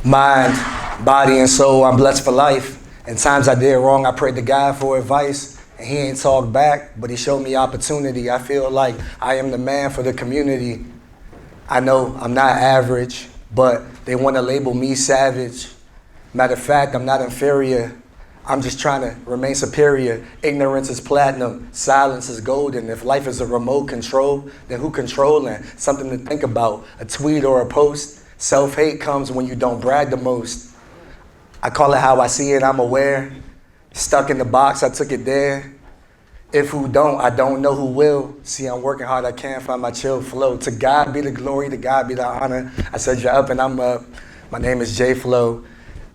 Mind, body, and soul, I'm blessed for life. And times I did wrong, I prayed to God for advice. And he ain't talked back, but he showed me opportunity. I feel like I am the man for the community. I know I'm not average, but they want to label me savage. Matter of fact, I'm not inferior. I'm just trying to remain superior. Ignorance is platinum, silence is golden. If life is a remote control, then who controlling? Something to think about, a tweet or a post. Self-hate comes when you don't brag the most. I call it how I see it, I'm aware. Stuck in the box, I took it there. If who don't, I don't know who will. See, I'm working hard, I can't find my chill flow. To God be the glory, to God be the honor. I said you're up and I'm up. My name is Jayflow.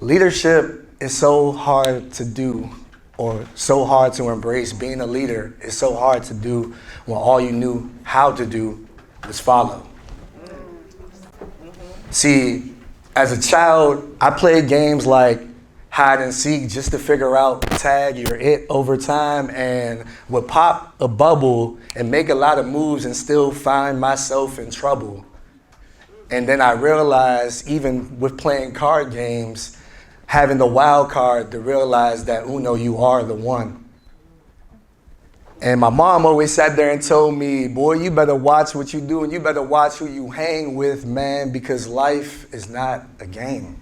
Leadership is so hard to do, or so hard to embrace. Being a leader is so hard to do when all you knew how to do was follow. See, as a child, I played games like hide and seek just to figure out tag you're it over time, and would pop a bubble and make a lot of moves and still find myself in trouble. And then I realized, even with playing card games, having the wild card, to realize that Uno, you are the one. And my mom always sat there and told me, boy, you better watch what you do and you better watch who you hang with, man, because life is not a game.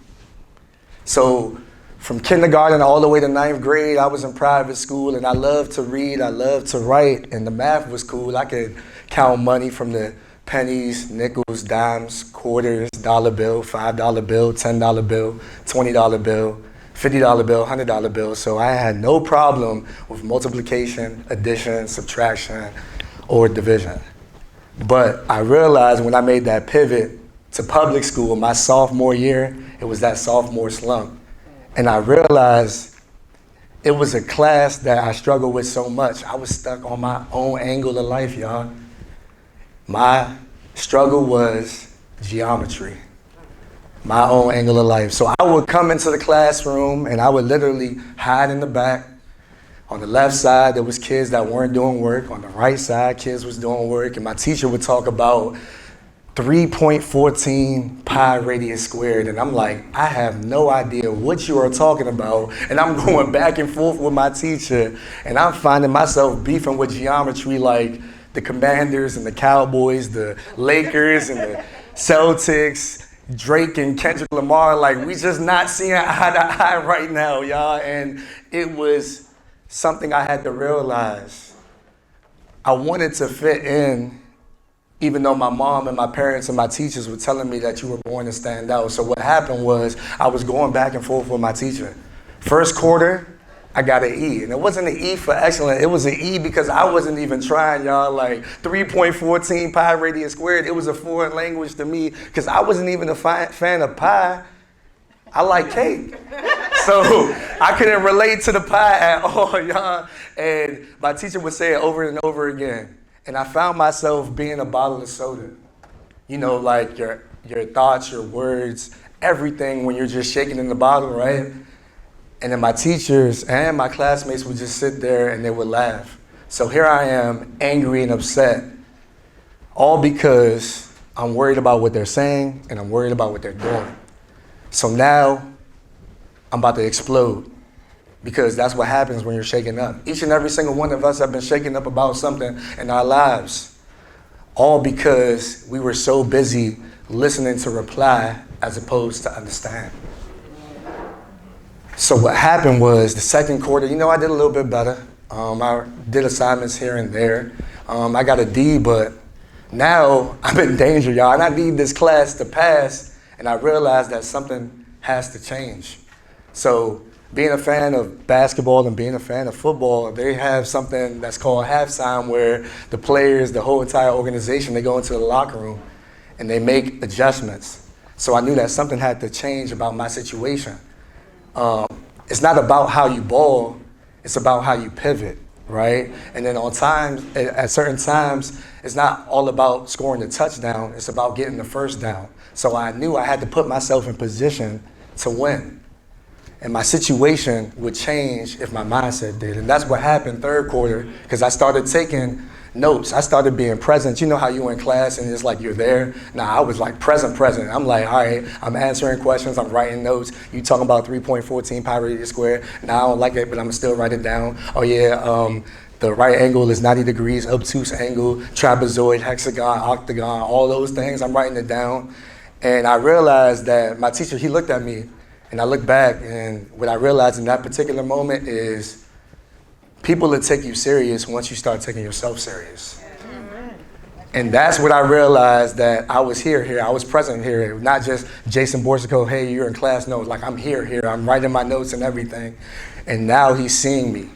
So from kindergarten all the way to ninth grade, I was in private school and I loved to read, I loved to write, and the math was cool. I could count money from the pennies, nickels, dimes, quarters, dollar bill, $5 bill, $10 bill, $20 bill, $50 bill, $100 bill. So I had no problem with multiplication, addition, subtraction, or division. But I realized when I made that pivot to public school my sophomore year, it was that sophomore slump. And I realized it was a class that I struggled with so much. I was stuck on my own angle of life, y'all. My struggle was geometry. My own angle of life. So I would come into the classroom and I would literally hide in the back. On the left side, there was kids that weren't doing work. On the right side, kids was doing work. And my teacher would talk about 3.14 pi radius squared. And I'm like, I have no idea what you are talking about. And I'm going back and forth with my teacher. And I'm finding myself beefing with geometry like the Commanders and the Cowboys, the Lakers and the Celtics, Drake and Kendrick Lamar. Like, we just not seeing eye to eye right now, y'all. And it was something I had to realize. I wanted to fit in, even though my mom and my parents and my teachers were telling me that you were born to stand out. So what happened was I was going back and forth with my teacher. First quarter, I got an E. And it wasn't an E for excellent. It was an E because I wasn't even trying, y'all. Like 3.14 pi radius squared, it was a foreign language to me because I wasn't even a fan of pie. I like cake. So I couldn't relate to the pie at all, y'all. And my teacher would say it over and over again. And I found myself being a bottle of soda. You know, like your thoughts, your words, everything when you're just shaking in the bottle, right? And then my teachers and my classmates would just sit there and they would laugh. So here I am, angry and upset, all because I'm worried about what they're saying and I'm worried about what they're doing. So now I'm about to explode because that's what happens when you're shaken up. Each and every single one of us have been shaken up about something in our lives, all because we were so busy listening to reply as opposed to understand. So what happened was the second quarter, you know, I did a little bit better. I did assignments here and there. I got a D, but now I'm in danger, y'all. And I need this class to pass, and I realized that something has to change. So being a fan of basketball and being a fan of football, they have something that's called halftime where the players, the whole entire organization, they go into the locker room and they make adjustments. So I knew that something had to change about my situation. It's not about how you ball, it's about how you pivot, right? And then at certain times, it's not all about scoring the touchdown, it's about getting the first down. So I knew I had to put myself in position to win. And my situation would change if my mindset did. And that's what happened third quarter, because I started taking notes. I started being present. You know how you in class and it's like you're there? Nah, I was like present. I'm like, all right, I'm answering questions, I'm writing notes. You talking about 3.14 pi radius squared. Nah, I don't like it, but I'm still write it down. Oh yeah, the right angle is 90 degrees, obtuse angle, trapezoid, hexagon, octagon, all those things, I'm writing it down. And I realized that my teacher, he looked at me, and I looked back, and what I realized in that particular moment is people will take you serious once you start taking yourself serious. And that's what I realized, that I was here, I was present here, not just Jason Borsico, hey, you're in class. No, like I'm here, I'm writing my notes and everything. And now he's seeing me.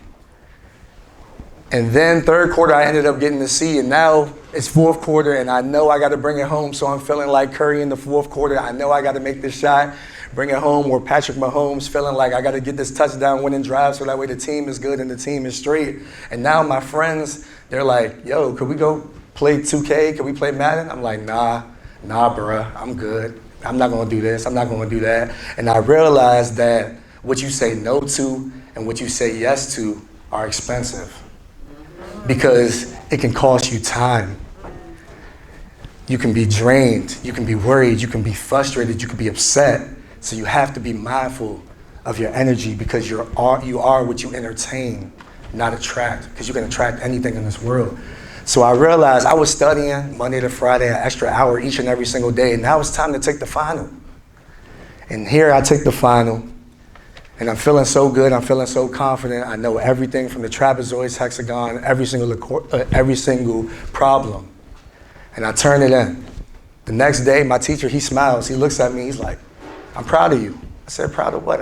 And then third quarter, I ended up getting a C, and now it's fourth quarter, and I know I got to bring it home, so I'm feeling like Curry in the fourth quarter. I know I got to make this shot, bring it home, or Patrick Mahomes, feeling like I got to get this touchdown winning drive so that way the team is good and the team is straight. And now my friends, they're like, yo, could we go play 2K? Could we play Madden? I'm like, nah, bruh, I'm good. I'm not going to do this. I'm not going to do that. And I realized that what you say no to and what you say yes to are expensive, because it can cost you time. You can be drained, you can be worried, you can be frustrated, you can be upset. So you have to be mindful of your energy, because you are what you entertain, not attract, because you can attract anything in this world. So I realized I was studying Monday to Friday, an extra hour each and every single day, and now it's time to take the final. And here I take the final, and I'm feeling so good, I'm feeling so confident. I know everything from the trapezoids, hexagon, every single problem. And I turn it in. The next day, my teacher, he smiles, he looks at me, he's like, I'm proud of you. I said, proud of what?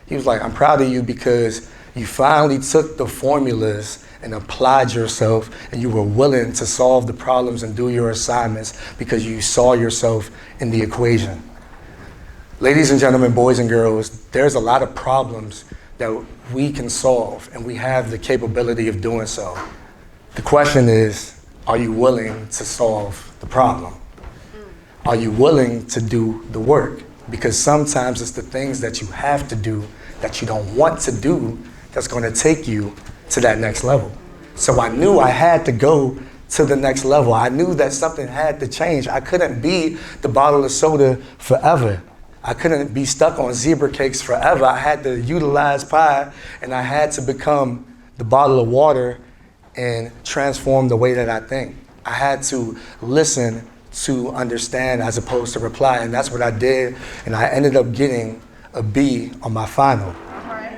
He was like, I'm proud of you because you finally took the formulas and applied yourself, and you were willing to solve the problems and do your assignments because you saw yourself in the equation. Ladies and gentlemen, boys and girls, there's a lot of problems that we can solve, and we have the capability of doing so. The question is, are you willing to solve the problem? Are you willing to do the work? Because sometimes it's the things that you have to do that you don't want to do that's going to take you to that next level. So I knew I had to go to the next level. I knew that something had to change. I couldn't be the bottle of soda forever. I couldn't be stuck on zebra cakes forever. I had to utilize pie, and I had to become the bottle of water and transform the way that I think. I had to listen to understand as opposed to reply, and that's what I did, and I ended up getting a B on my final.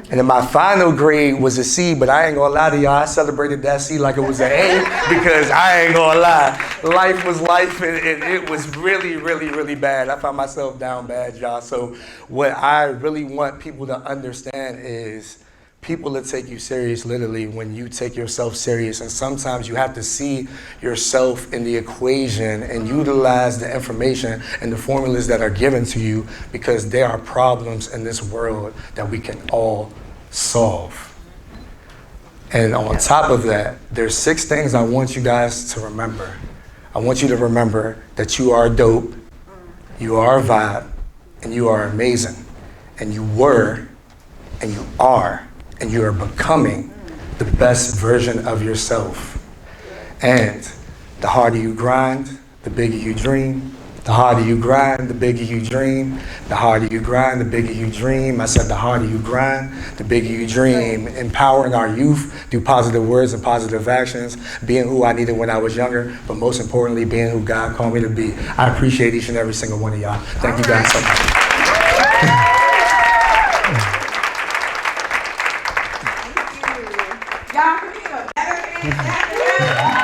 And then my final grade was a C, but I ain't gonna lie to y'all, I celebrated that C like it was an A, because I ain't gonna lie, life was life, and it was really, really, really bad. I found myself down bad, y'all. So what I really want people to understand is people will take you serious literally when you take yourself serious, and sometimes you have to see yourself in the equation and utilize the information and the formulas that are given to you, because there are problems in this world that we can all solve. And on top of that, there's 6 things I want you guys to remember. I want you to remember that you are dope, you are a vibe, and you are amazing, and you were, and you are, and you are becoming the best version of yourself. And the harder you grind, the bigger you dream. The harder you grind, the bigger you dream. The harder you grind, the bigger you dream. I said the harder you grind, the bigger you dream. Empowering our youth through positive words and positive actions, being who I needed when I was younger, but most importantly, being who God called me to be. I appreciate each and every single one of y'all. Thank you guys so much. Y'all, come here.